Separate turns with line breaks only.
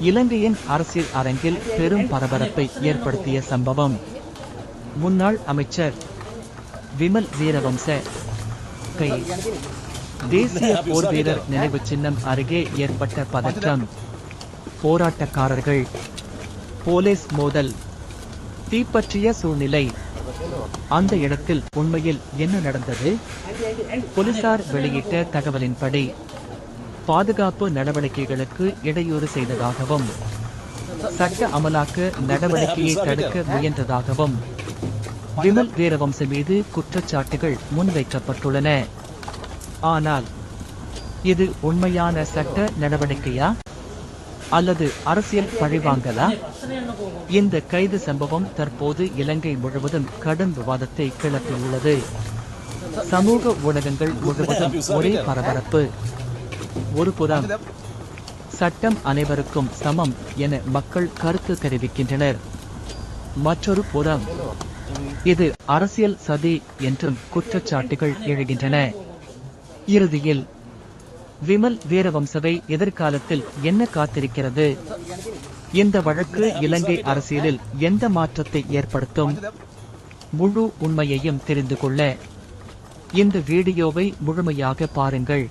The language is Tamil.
இலங்கையின் அரசியல் அரங்கில் பெரும் பரபரப்பை ஏற்படுத்திய சம்பவம். முன்னாள் அமைச்சர் விமல் வீரவம்ச கைது. தேசிய போர் வீரர் நினைவு சின்னம் அருகே ஏற்பட்ட பதற்றம். போராட்டக்காரர்கள், போலீஸ் மோதல், தீப்பற்றிய சூழ்நிலை. அந்த இடத்தில் உண்மையில் என்ன நடந்தது? போலீசார் வெளியிட்ட தகவலின்படி பாதுகாப்பு நடவடிக்கைகளுக்கு இடையூறு செய்ததாகவும் சட்ட அமலாக்க நடவடிக்கையை தடுக்க முயன்றதாகவும் விமல் வீரவம்ச மீது குற்றச்சாட்டுகள் முன்வைக்கப்பட்டுள்ளன. ஆனால் இது உண்மையான சட்ட நடவடிக்கையா அல்லது அரசியல் பழிவாங்கலா? இந்த கைது சம்பவம் தற்போது இலங்கை முழுவதும் கடும் விவாதத்தை கிளப்பியுள்ளது. சமூக ஊடகங்கள் முழுவதும் ஒரே பரபரப்பு. ஒருபுறம் சட்டம் அனைவருக்கும் சமம் என மக்கள் கருத்து தெரிவிக்கின்றனர். மற்றொரு புறம் இது அரசியல் சதி என்றும் குற்றச்சாட்டுகள் எழுகின்றன. இறுதியில் விமல் வீரவம்சவை எதிர்காலத்தில் என்ன காத்திருக்கிறது? இந்த வழக்கு இலங்கை அரசியலில் எந்த மாற்றத்தை ஏற்படுத்தும்? முழு உண்மையையும் தெரிந்து கொள்ள இந்த வீடியோவை முழுமையாக பாருங்கள்.